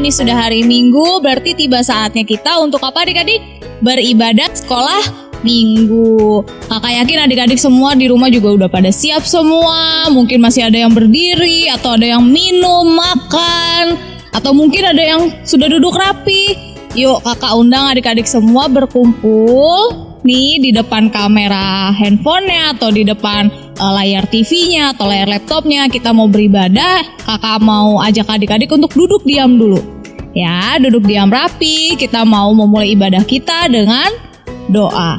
ini sudah hari Minggu, berarti tiba saatnya kita untuk apa adik-adik? Beribadah sekolah Minggu. Kakak yakin adik-adik semua di rumah juga udah pada siap semua. Mungkin masih ada yang berdiri, atau ada yang minum, makan, atau mungkin ada yang sudah duduk rapi. Yuk kakak undang adik-adik semua berkumpul nih di depan kamera handphonenya atau di depan layar TV-nya atau layar laptopnya. Kita mau beribadah, kakak mau ajak adik-adik untuk duduk diam dulu. Ya, duduk diam rapi. Kita mau memulai ibadah kita dengan doa.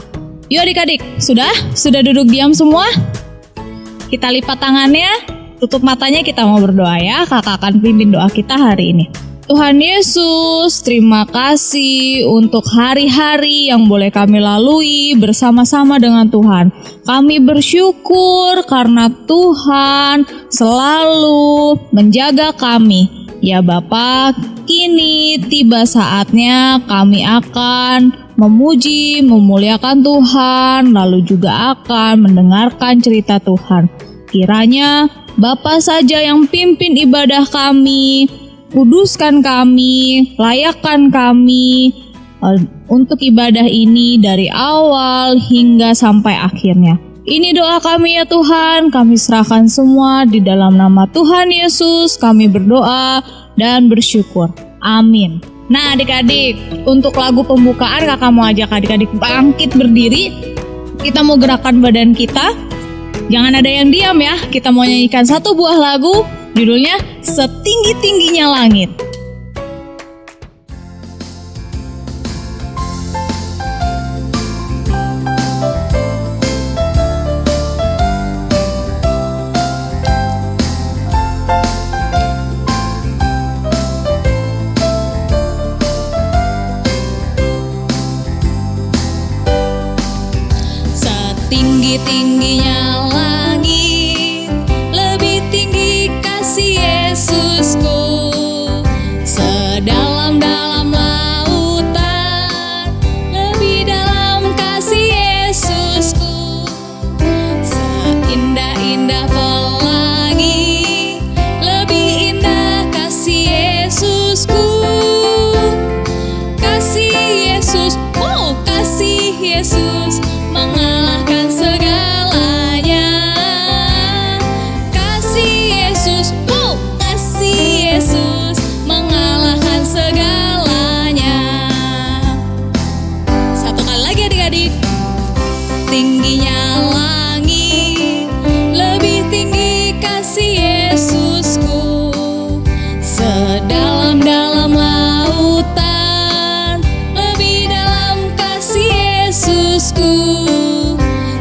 Yuk adik-adik, sudah duduk diam semua? Kita lipat tangannya, tutup matanya, kita mau berdoa ya. Kakak akan pimpin doa kita hari ini. Tuhan Yesus, terima kasih untuk hari-hari yang boleh kami lalui bersama-sama dengan Tuhan. Kami bersyukur karena Tuhan selalu menjaga kami. Ya Bapa, kini tiba saatnya kami akan memuji, memuliakan Tuhan, lalu juga akan mendengarkan cerita Tuhan. Kiranya Bapa saja yang pimpin ibadah kami. Kuduskan kami, layakkan kami untuk ibadah ini dari awal hingga sampai akhirnya. Ini doa kami ya Tuhan, kami serahkan semua di dalam nama Tuhan Yesus. Kami berdoa dan bersyukur. Amin. Nah adik-adik, untuk lagu pembukaan kakak mau ajak adik-adik bangkit berdiri. Kita mau gerakan badan kita. Jangan ada yang diam ya, kita mau nyanyikan satu buah lagu. Judulnya Setinggi-tingginya Langit. Setinggi-tingginya langit, lebih tinggi kasih Yesusku. Sedalam-dalam lautan, lebih dalam kasih Yesusku. Seindah-indah pelangi, lebih indah kasih Yesusku. Kasih Yesus, oh kasih Yesus mengalahkan segalanya. Kasih Yesus, oh kasih Yesus mengalahkan segalanya. Satu kali lagi adik-adik. Tingginya langit, lebih tinggi kasih Yesusku. Sedalam-dalam lautan, lebih dalam kasih Yesusku.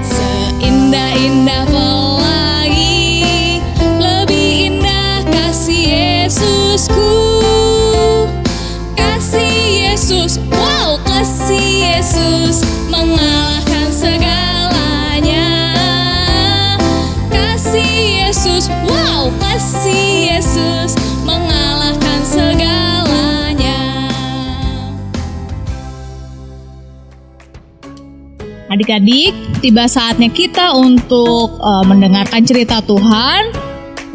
Seindah-indah pelangi, lebih indah kasih Yesusku. Kasih Yesus, wow kasih Yesus mengalahkan segalanya. Kasih Yesus, wow kasih Yesus mengalahkan segalanya. Adik-adik, tiba saatnya kita untuk mendengarkan cerita Tuhan.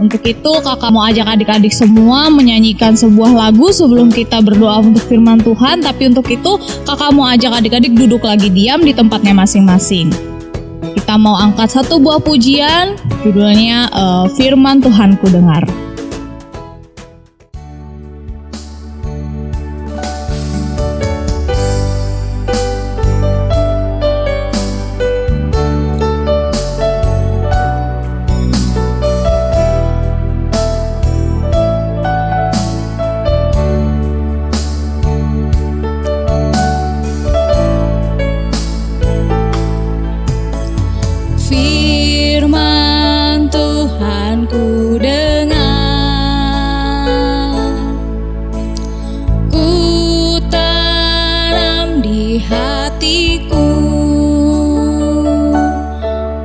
Untuk itu kakak mau ajak adik-adik semua menyanyikan sebuah lagu sebelum kita berdoa untuk firman Tuhan. Tapi untuk itu kakak mau ajak adik-adik duduk lagi diam di tempatnya masing-masing. Kita mau angkat satu buah pujian, judulnya Firman Tuhan Ku Dengar. Firman Tuhan ku dengar, ku tanam di hatiku.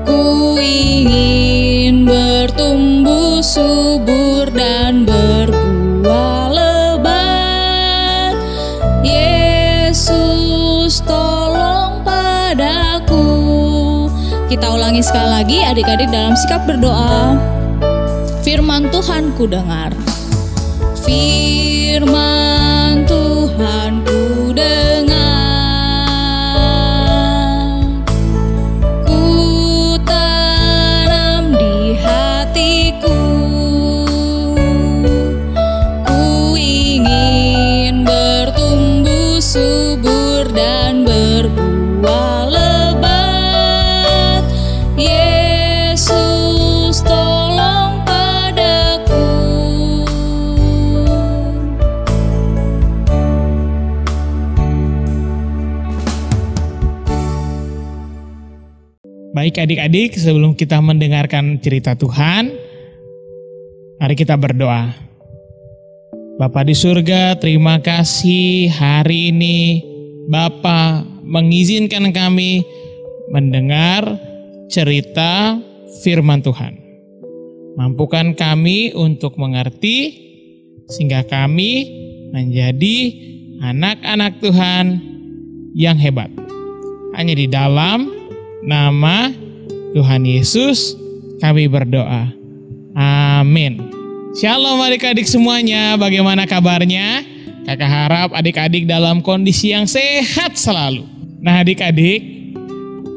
Ku ingin bertumbuh subur dan berbuah lebat. Yesus tolong padaku. Kita ulangi sekali lagi adik-adik dalam sikap berdoa. Firman Tuhan ku dengar. firman Tuhan ku dengar, ku tanam di hatiku, ku ingin bertumbuh subur dan berbuah lebat. Yesus tolong padaku. Baik adik-adik, sebelum kita mendengarkan cerita Tuhan, mari kita berdoa. Bapa di surga, terima kasih hari ini Bapa mengizinkan kami mendengar cerita firman Tuhan. Mampukan kami untuk mengerti sehingga kami menjadi anak-anak Tuhan yang hebat. Hanya di dalam nama Tuhan Yesus kami berdoa. Amin. Shalom adik-adik semuanya, bagaimana kabarnya? Kakak harap adik-adik dalam kondisi yang sehat selalu. Nah adik-adik,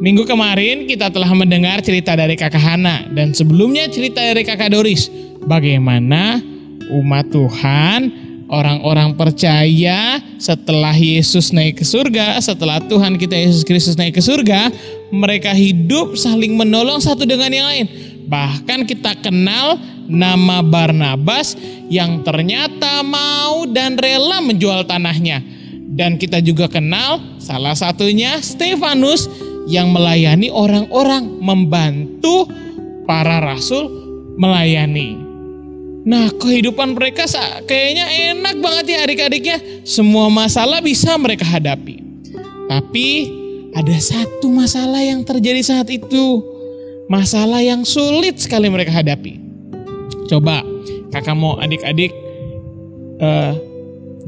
minggu kemarin kita telah mendengar cerita dari Kakak Hana dan sebelumnya cerita dari Kakak Doris. Bagaimana umat Tuhan, orang-orang percaya setelah Yesus naik ke surga, setelah Tuhan kita Yesus Kristus naik ke surga, mereka hidup saling menolong satu dengan yang lain. Bahkan kita kenal nama Barnabas yang ternyata mau dan rela menjual tanahnya. Dan kita juga kenal salah satunya Stefanus yang melayani orang-orang, membantu para rasul melayani. Nah, kehidupan mereka kayaknya enak banget ya adik-adiknya. Semua masalah bisa mereka hadapi. Tapi ada satu masalah yang terjadi saat itu. Masalah yang sulit sekali mereka hadapi. Coba kakak mau adik-adik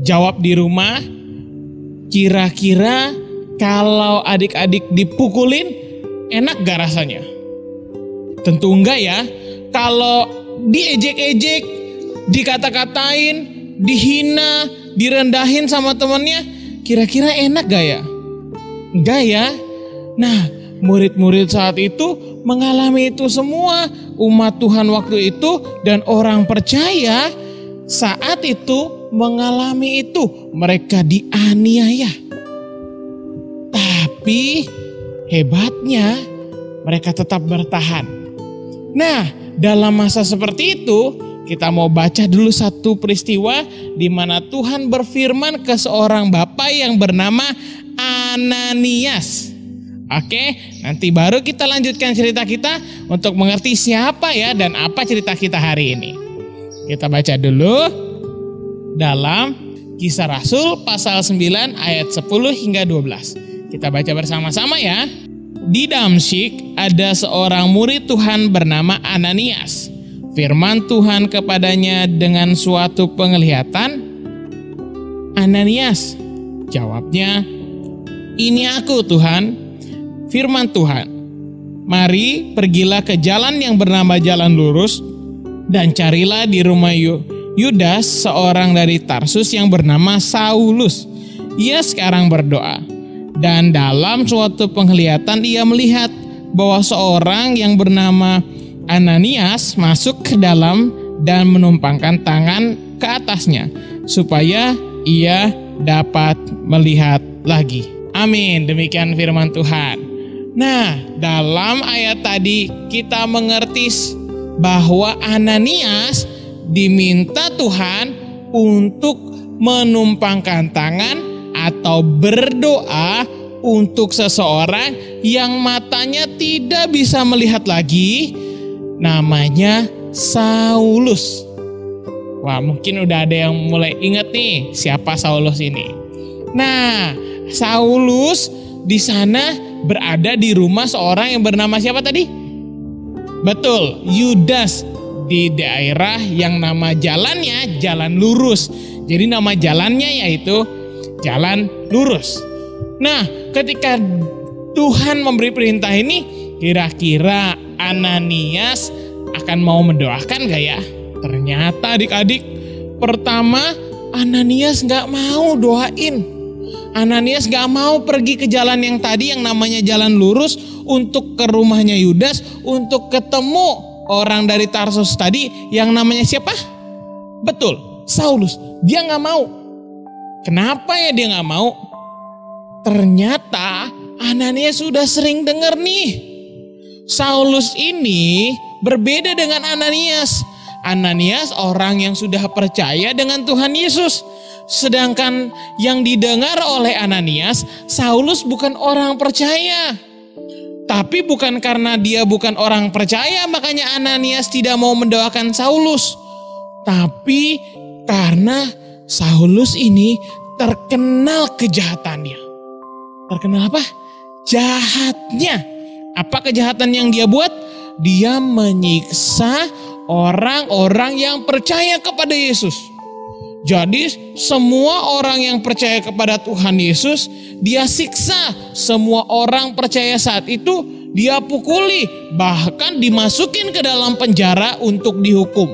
jawab di rumah. Kira-kira kalau adik-adik dipukulin enak gak rasanya? Tentu enggak ya. Kalau diejek-ejek, dikata-katain, dihina, direndahin sama temannya, kira-kira enak gak ya? Enggak ya? Nah, murid-murid saat itu mengalami itu semua. Umat Tuhan waktu itu dan orang percaya saat itu mengalami itu. Mereka dianiaya. Tapi hebatnya mereka tetap bertahan. Nah, dalam masa seperti itu, kita mau baca dulu satu peristiwa di mana Tuhan berfirman ke seorang bapak yang bernama Ananias. Oke, nanti baru kita lanjutkan cerita kita untuk mengerti siapa ya dan apa cerita kita hari ini. Kita baca dulu dalam Kisah Rasul pasal 9 ayat 10 hingga 12. Kita baca bersama-sama ya. Di Damsyik ada seorang murid Tuhan bernama Ananias. Firman Tuhan kepadanya dengan suatu penglihatan. Ananias, jawabnya, ini aku Tuhan. Firman Tuhan, mari pergilah ke jalan yang bernama Jalan Lurus dan carilah di rumah Yudas seorang dari Tarsus yang bernama Saulus. Ia sekarang berdoa. Dan dalam suatu penglihatan ia melihat bahwa seorang yang bernama Ananias masuk ke dalam dan menumpangkan tangan ke atasnya supaya ia dapat melihat lagi. Amin. Demikian firman Tuhan. Nah, dalam ayat tadi kita mengerti bahwa Ananias diminta Tuhan untuk menumpangkan tangan atau berdoa untuk seseorang yang matanya tidak bisa melihat lagi, namanya Saulus. Wah, mungkin udah ada yang mulai ingat nih siapa Saulus ini. Nah, Saulus di sana berada di rumah seorang yang bernama siapa tadi? Betul, Yudas, di daerah yang nama jalannya Jalan Lurus. Jadi nama jalannya yaitu Jalan Lurus. Nah, ketika Tuhan memberi perintah ini, kira-kira Ananias akan mau mendoakan gak ya? Ternyata adik-adik, Pertama, Ananias gak mau doain. Ananias gak mau pergi ke jalan yang tadi yang namanya jalan lurus untuk ke rumahnya Yudas untuk ketemu orang dari Tarsus tadi yang namanya siapa? Betul, Saulus. Dia gak mau. Kenapa ya dia gak mau? Ternyata Ananias sudah sering dengar nih. Saulus ini berbeda dengan Ananias. Ananias orang yang sudah percaya dengan Tuhan Yesus. Sedangkan yang didengar oleh Ananias, Saulus bukan orang percaya. Tapi bukan karena dia bukan orang percaya makanya Ananias tidak mau mendoakan Saulus. Tapi karena Saulus ini terkenal kejahatannya. Terkenal apa? Jahatnya. Apa kejahatan yang dia buat? Dia menyiksa orang-orang yang percaya kepada Yesus. Jadi semua orang yang percaya kepada Tuhan Yesus dia siksa. Semua orang percaya saat itu dia pukuli. Bahkan dimasukin ke dalam penjara untuk dihukum.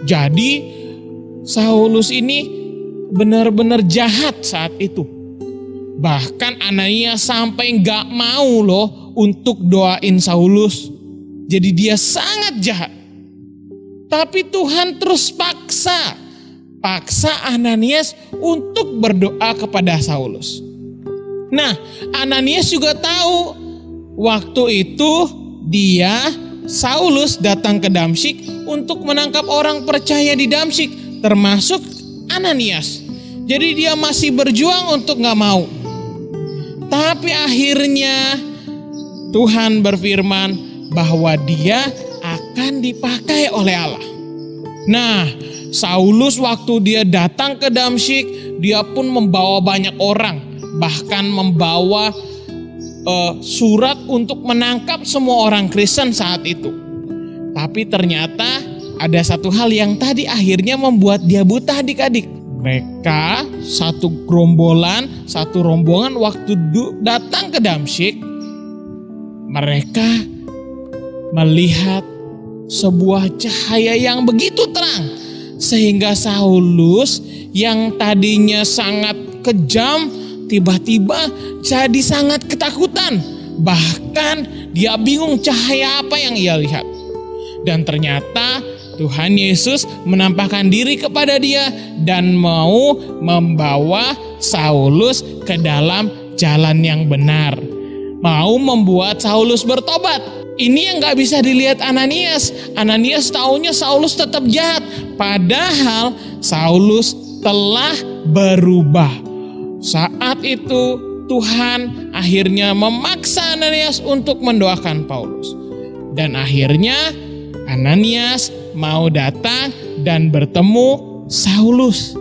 Jadi Saulus ini benar-benar jahat saat itu. Bahkan Ananias sampai gak mau loh untuk doain Saulus. Jadi dia sangat jahat. Tapi Tuhan terus paksa Ananias untuk berdoa kepada Saulus. Nah, Ananias juga tahu waktu itu Saulus datang ke Damsyik untuk menangkap orang percaya di Damsyik, termasuk Ananias. Jadi dia masih berjuang untuk gak mau. Tapi akhirnya Tuhan berfirman bahwa dia akan dipakai oleh Allah. Nah, Saulus waktu dia datang ke Damsyik, dia pun membawa banyak orang, bahkan membawa surat untuk menangkap semua orang Kristen saat itu. Tapi ternyata ada satu hal yang tadi akhirnya membuat dia buta adik-adik. Mereka satu rombongan waktu datang ke Damsyik, mereka melihat sebuah cahaya yang begitu terang. Sehingga Saulus yang tadinya sangat kejam tiba-tiba jadi sangat ketakutan. Bahkan dia bingung cahaya apa yang ia lihat. Dan ternyata Tuhan Yesus menampakkan diri kepada dia dan mau membawa Saulus ke dalam jalan yang benar. Mau membuat Saulus bertobat. Ini yang gak bisa dilihat Ananias. Ananias taunya Saulus tetap jahat. Padahal Saulus telah berubah. Saat itu Tuhan akhirnya memaksa Ananias untuk mendoakan Paulus. Dan akhirnya Ananias mau datang dan bertemu Saulus.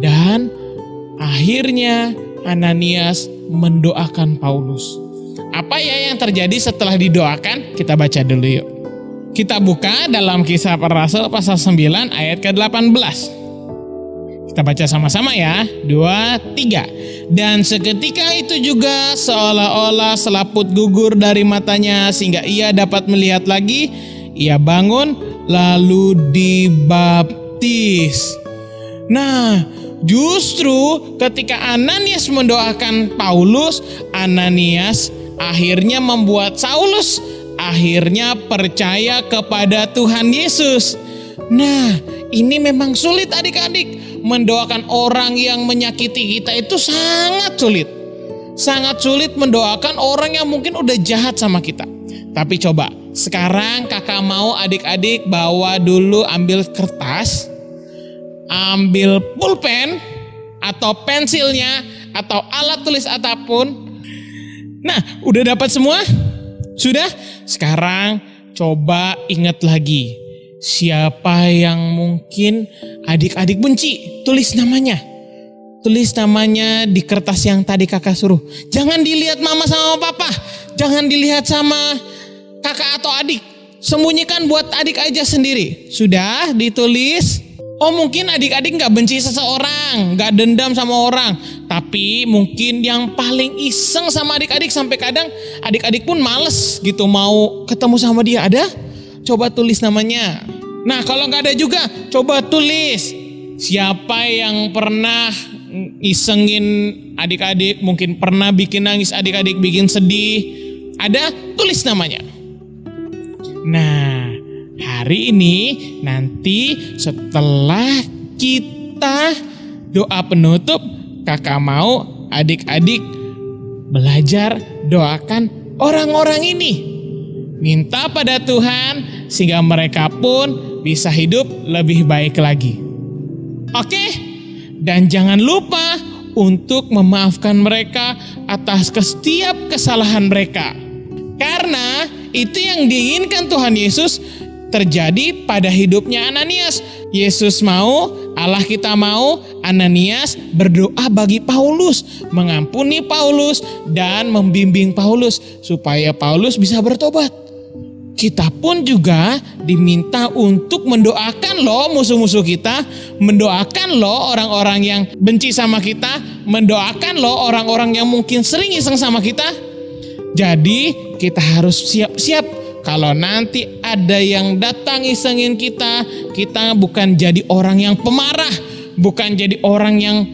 Dan akhirnya Ananias mendoakan Paulus. Apa ya yang terjadi setelah didoakan? Kita baca dulu yuk. Kita buka dalam Kisah Para Rasul pasal 9 ayat ke-18. Kita baca sama-sama ya. 2, 3. Dan seketika itu juga seolah-olah selaput gugur dari matanya sehingga ia dapat melihat lagi. Ia bangun lalu dibaptis. Nah, justru ketika Ananias mendoakan Paulus, Ananias akhirnya membuat Saulus akhirnya percaya kepada Tuhan Yesus. Nah, ini memang sulit adik-adik. Mendoakan orang yang menyakiti kita itu sangat sulit. Sangat sulit mendoakan orang yang mungkin udah jahat sama kita. Tapi coba, sekarang kakak mau adik-adik bawa dulu ambil kertas, ambil pulpen atau pensilnya atau alat tulis apapun. Nah, udah dapat semua? Sudah? Sekarang coba ingat lagi. Siapa yang mungkin adik-adik benci? Tulis namanya. Tulis namanya di kertas yang tadi kakak suruh. Jangan dilihat mama sama papa. Jangan dilihat sama kakak atau adik. Sembunyikan buat adik aja sendiri. Sudah ditulis? Oh, mungkin adik-adik gak benci seseorang, gak dendam sama orang. Tapi mungkin yang paling iseng sama adik-adik sampai kadang adik-adik pun males gitu mau ketemu sama dia. Ada? Coba tulis namanya. Nah kalau nggak ada juga, coba tulis. Siapa yang pernah isengin adik-adik, mungkin pernah bikin nangis adik-adik, bikin sedih. Ada, tulis namanya. Nah, hari ini nanti setelah kita doa penutup, kakak mau adik-adik belajar doakan orang-orang ini. Minta pada Tuhan sehingga mereka pun bisa hidup lebih baik lagi. Oke? Dan jangan lupa untuk memaafkan mereka atas setiap kesalahan mereka. Karena itu yang diinginkan Tuhan Yesus terjadi pada hidupnya Ananias. Yesus mau, Allah kita mau, Ananias berdoa bagi Paulus, mengampuni Paulus dan membimbing Paulus supaya Paulus bisa bertobat. Kita pun juga diminta untuk mendoakan loh musuh-musuh kita, mendoakan loh orang-orang yang benci sama kita, mendoakan loh orang-orang yang mungkin sering iseng sama kita. Jadi kita harus siap-siap kalau nanti ada yang datang isengin kita, kita bukan jadi orang yang pemarah, bukan jadi orang yang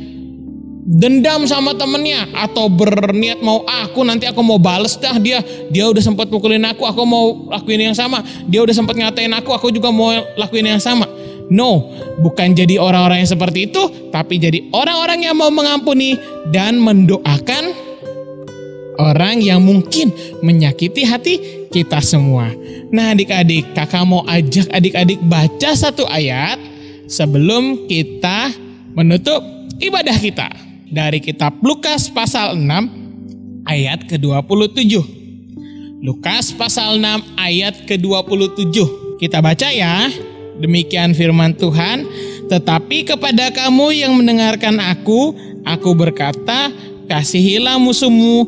dendam sama temennya atau berniat mau nanti aku mau bales dah dia udah sempat pukulin aku mau lakuin yang sama, dia udah sempat ngatain aku juga mau lakuin yang sama. No, bukan jadi orang-orang yang seperti itu, tapi jadi orang-orang yang mau mengampuni dan mendoakan orang yang mungkin menyakiti hati kita semua. Nah adik-adik, kakak mau ajak adik-adik baca satu ayat sebelum kita menutup ibadah kita. Dari kitab Lukas pasal 6 ayat ke-27. Lukas pasal 6 ayat ke-27. Kita baca ya. Demikian firman Tuhan. Tetapi kepada kamu yang mendengarkan aku berkata, kasihilah musuhmu,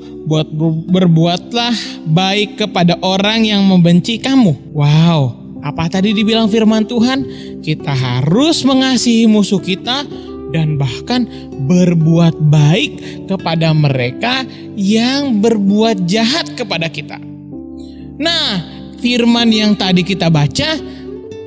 berbuatlah baik kepada orang yang membenci kamu. Wow, apa tadi dibilang firman Tuhan? Kita harus mengasihi musuh kita dan bahkan berbuat baik kepada mereka yang berbuat jahat kepada kita. Nah, firman yang tadi kita baca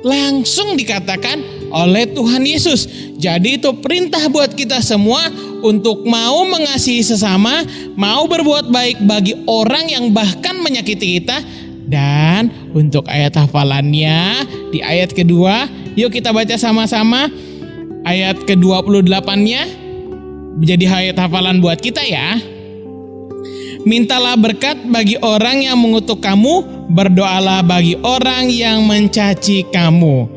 langsung dikatakan oleh Tuhan Yesus. Jadi itu perintah buat kita semua untuk mau mengasihi sesama, mau berbuat baik bagi orang yang bahkan menyakiti kita. Dan untuk ayat hafalannya di ayat kedua, yuk kita baca sama-sama. Ayat ke-28-nya menjadi ayat hafalan buat kita ya. Mintalah berkat bagi orang yang mengutuk kamu, berdoalah bagi orang yang mencaci kamu.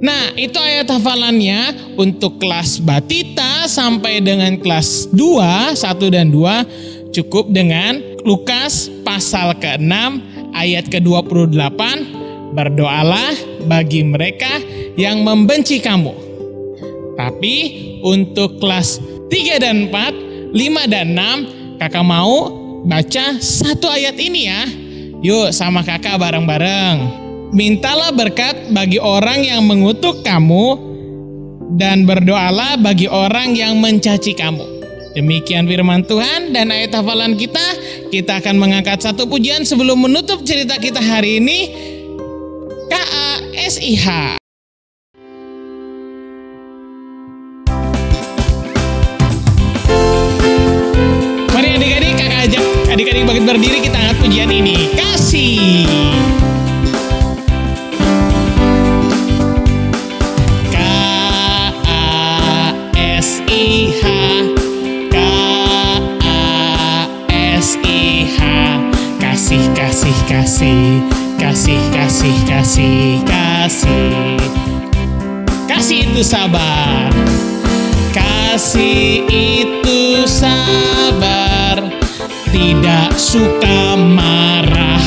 Nah, itu ayat hafalannya untuk kelas Batita sampai dengan kelas 2, 1 dan 2 cukup dengan Lukas pasal ke-6 ayat ke-28, berdoalah bagi mereka yang membenci kamu. Tapi untuk kelas 3 dan 4, 5 dan 6, kakak mau baca satu ayat ini ya. Yuk sama kakak bareng-bareng. Mintalah berkat bagi orang yang mengutuk kamu dan berdoalah bagi orang yang mencaci kamu. Demikian firman Tuhan dan ayat hafalan kita. Kita akan mengangkat satu pujian sebelum menutup cerita kita hari ini. KASIH. Adik-adik bangkit berdiri, kita angkat pujian ini. Kasih. K-A-S-I-H, K-A-S-I-H. Kasih, kasih, kasih, kasih, kasih, kasih, kasih. Kasih itu sabar. Kasih itu sabar, tidak suka marah,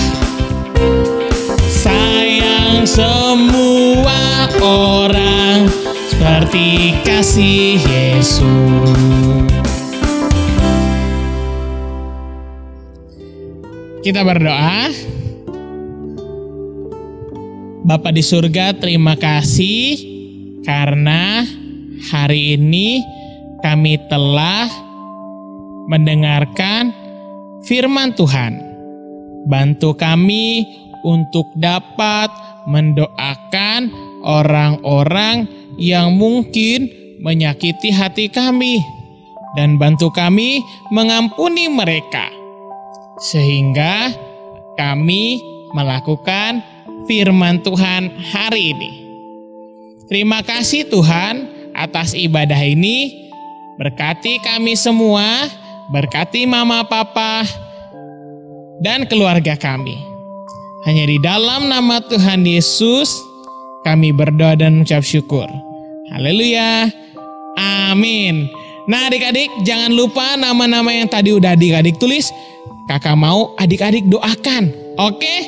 sayang semua orang seperti kasih Yesus. Kita berdoa. Bapa di surga, terima kasih karena hari ini kami telah mendengarkan firman Tuhan. Bantu kami untuk dapat mendoakan orang-orang yang mungkin menyakiti hati kami, dan bantu kami mengampuni mereka, sehingga kami melakukan firman Tuhan hari ini. Terima kasih Tuhan atas ibadah ini. Berkati kami semua, berkati mama papa dan keluarga kami. Hanya di dalam nama Tuhan Yesus kami berdoa dan mengucap syukur. Haleluya. Amin. Nah adik-adik, jangan lupa nama-nama yang tadi udah adik-adik tulis. Kakak mau adik-adik doakan. Oke?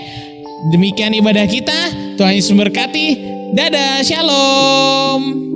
Demikian ibadah kita. Tuhan Yesus memberkati. Dadah, shalom.